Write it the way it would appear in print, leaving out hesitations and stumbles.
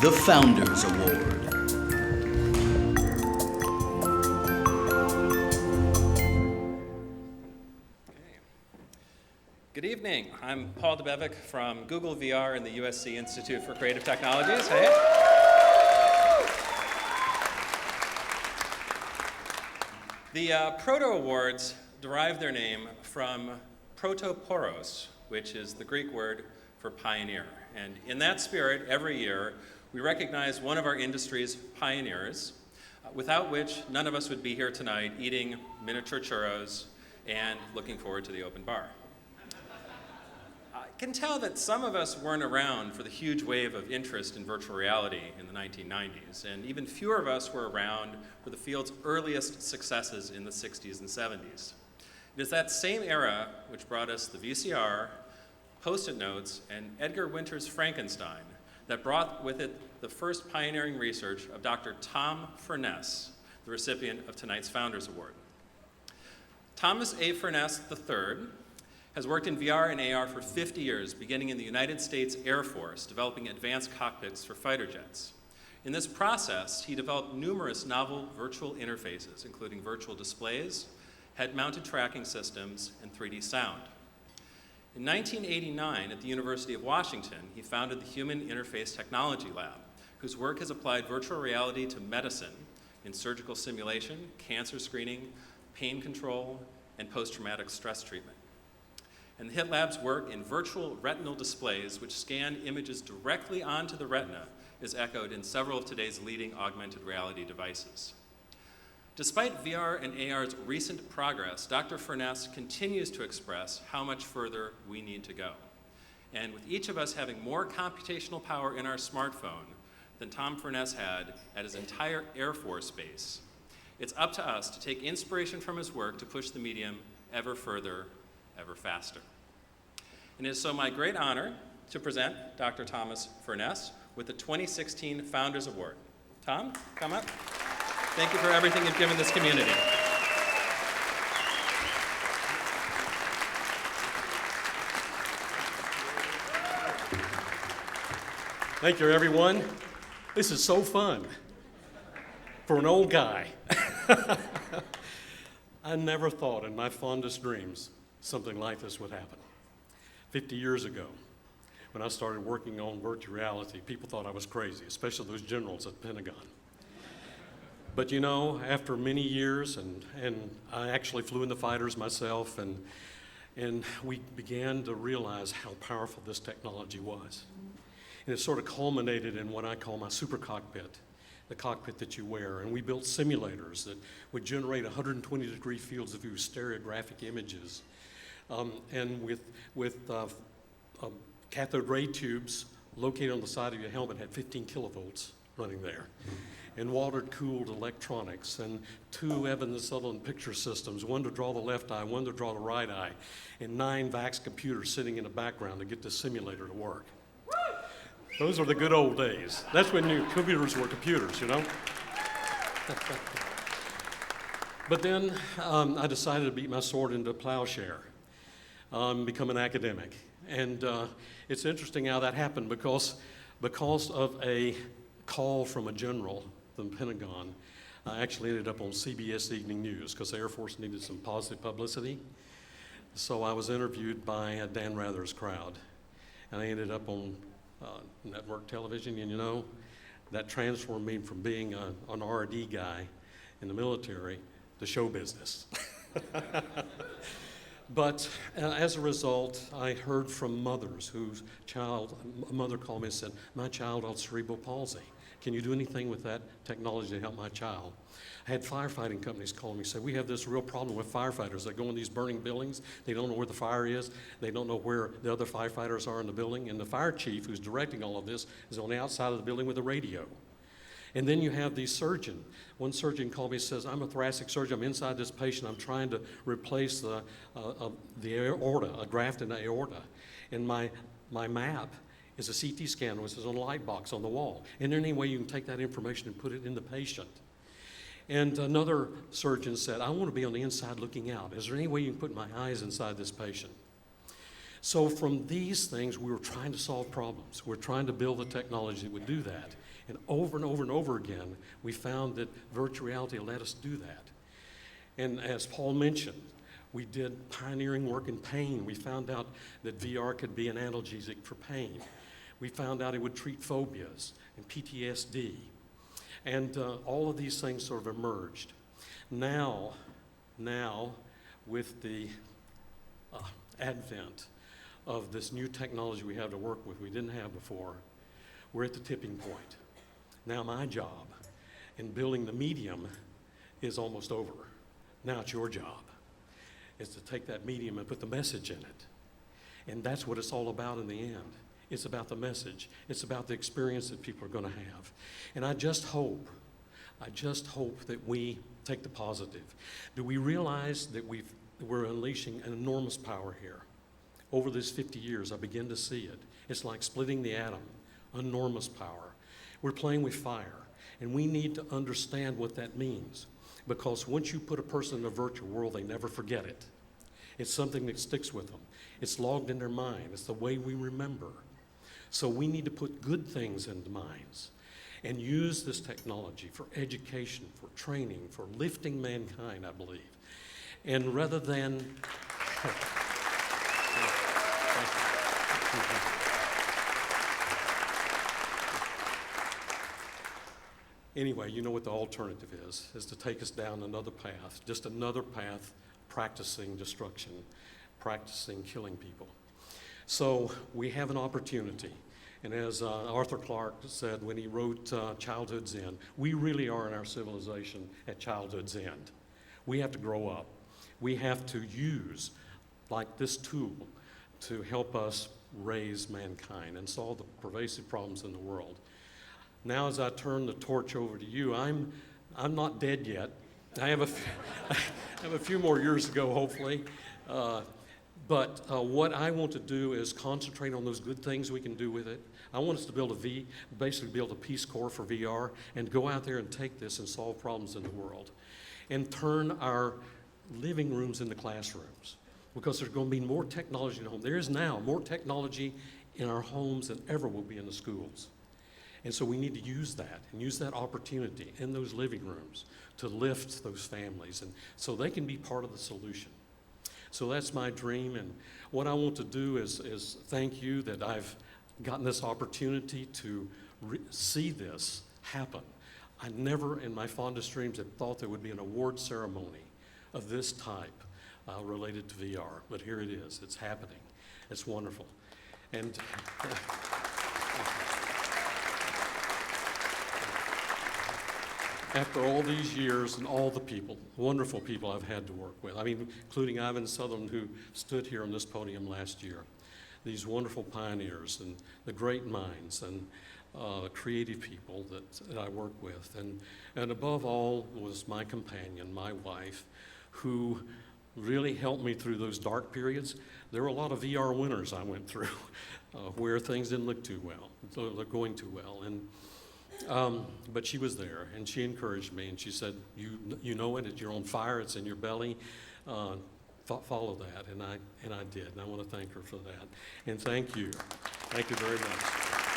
the Founders Award. Good evening. I'm Paul DeBevic from Google VR and the USC Institute for Creative Technologies. Hey. The Proto Awards derive their name from Proto Poros, which is the Greek word for pioneer. And in that spirit, every year, we recognize one of our industry's pioneers, without which none of us would be here tonight eating miniature churros and looking forward to the open bar. I can tell that some of us weren't around for the huge wave of interest in virtual reality in the 1990s, and even fewer of us were around for the field's earliest successes in the 60s and 70s. It is that same era which brought us the VCR, Post-it notes, and Edgar Winter's Frankenstein that brought with it the first pioneering research of Dr. Tom Furness, the recipient of tonight's Founders Award. Thomas A. Furness III has worked in VR and AR for 50 years, beginning in the United States Air Force, developing advanced cockpits for fighter jets. In this process, he developed numerous novel virtual interfaces, including virtual displays, head-mounted tracking systems, and 3D sound. In 1989, at the University of Washington, he founded the Human Interface Technology Lab, whose work has applied virtual reality to medicine in surgical simulation, cancer screening, pain control, and post-traumatic stress treatment. And the HIT Lab's work in virtual retinal displays, which scan images directly onto the retina, is echoed in several of today's leading augmented reality devices. Despite VR and AR's recent progress, Dr. Furness continues to express how much further we need to go. And with each of us having more computational power in our smartphone than Tom Furness had at his entire Air Force base, it's up to us to take inspiration from his work to push the medium ever further, ever faster. And it is so my great honor to present Dr. Thomas Furness with the 2016 Founders Award. Tom, come up. Thank you for everything you've given this community. Thank you, everyone. This is so fun for an old guy. I never thought in my fondest dreams something like this would happen. 50 years ago, when I started working on virtual reality, people thought I was crazy, especially those generals at the Pentagon. But you know, after many years, and I actually flew in the fighters myself, and we began to realize how powerful this technology was. And it sort of culminated in what I call my super cockpit, the cockpit that you wear. And we built simulators that would generate 120-degree fields of view, stereographic images. And with cathode ray tubes located on the side of your helmet had 15 kilovolts running there. And water-cooled electronics, and 2 Evans Sutherland picture systems, one to draw the left eye, one to draw the right eye, and 9 VAX computers sitting in the background to get the simulator to work. Those are the good old days. That's when new computers were computers, you know? But then I decided to beat my sword into a plowshare, become an academic. And it's interesting how that happened because of a call from a general from the Pentagon. I actually ended up on CBS Evening News because the Air Force needed some positive publicity. So I was interviewed by Dan Rather's crowd, and I ended up on network television. And you know, that transformed me from being an R&D guy in the military to show business. But as a result, I heard from mothers whose a mother called me and said, "My child has cerebral palsy. Can you do anything with that technology to help my child?" I had firefighting companies call me and say, "We have this real problem with firefighters. They go in these burning buildings. They don't know where the fire is. They don't know where the other firefighters are in the building. And the fire chief who's directing all of this is on the outside of the building with a radio." And then you have these surgeons. One surgeon called me and says, "I'm a thoracic surgeon. I'm inside this patient. I'm trying to replace the aorta, a graft in the aorta. And my map is a CT scan, which is on a light box on the wall. And there any way you can take that information and put it in the patient?" And another surgeon said, "I want to be on the inside looking out. Is there any way you can put my eyes inside this patient?" So from these things, we were trying to solve problems. We're trying to build the technology that would do that. And over and over again, we found that virtual reality let us do that. And as Paul mentioned, we did pioneering work in pain. We found out that VR could be an analgesic for pain. We found out it would treat phobias and PTSD. And all of these things sort of emerged. Now, with the advent of this new technology we have to work with we didn't have before, we're at the tipping point. Now my job in building the medium is almost over. Now it's your job, is to take that medium and put the message in it. And that's what it's all about in the end. It's about the message. It's about the experience that people are going to have. And I just hope that we take the positive. Do we realize that we're unleashing an enormous power here? Over these 50 years, I begin to see it. It's like splitting the atom, enormous power. We're playing with fire, and we need to understand what that means. Because once you put a person in a virtual world, they never forget it. It's something that sticks with them. It's logged in their mind. It's the way we remember. So we need to put good things into minds and use this technology for education, for training, for lifting mankind, I believe. And rather than... Anyway, you know what the alternative is to take us down another path, just another path, practicing destruction, practicing killing people. So we have an opportunity. And as Arthur Clarke said when he wrote Childhood's End, we really are in our civilization at childhood's end. We have to grow up. We have to use, like this tool, to help us raise mankind and solve the pervasive problems in the world. Now, as I turn the torch over to you, I'm not dead yet. I have a few more years to go, hopefully. But what I want to do is concentrate on those good things we can do with it. I want us to basically build a Peace Corps for VR and go out there and take this and solve problems in the world. And turn our living rooms into classrooms. Because there's going to be more technology in the home. There is now more technology in our homes than ever will be in the schools. And so we need to use that and use that opportunity in those living rooms to lift those families and so they can be part of the solution. So that's my dream, and what I want to do is thank you that I've gotten this opportunity to see this happen. I never in my fondest dreams had thought there would be an award ceremony of this type related to VR, but here it is. It's happening. It's wonderful. And after all these years and all the people, wonderful people I've had to work with, I mean, including Ivan Sutherland, who stood here on this podium last year, these wonderful pioneers and the great minds and creative people that I work with. And above all was my companion, my wife, who really helped me through those dark periods. There were a lot of VR winners I went through where things didn't look too well, they're going too well. But she was there, and she encouraged me, and she said, you know it, you're on fire, it's in your belly, follow that, and I did, and I want to thank her for that. And thank you very much.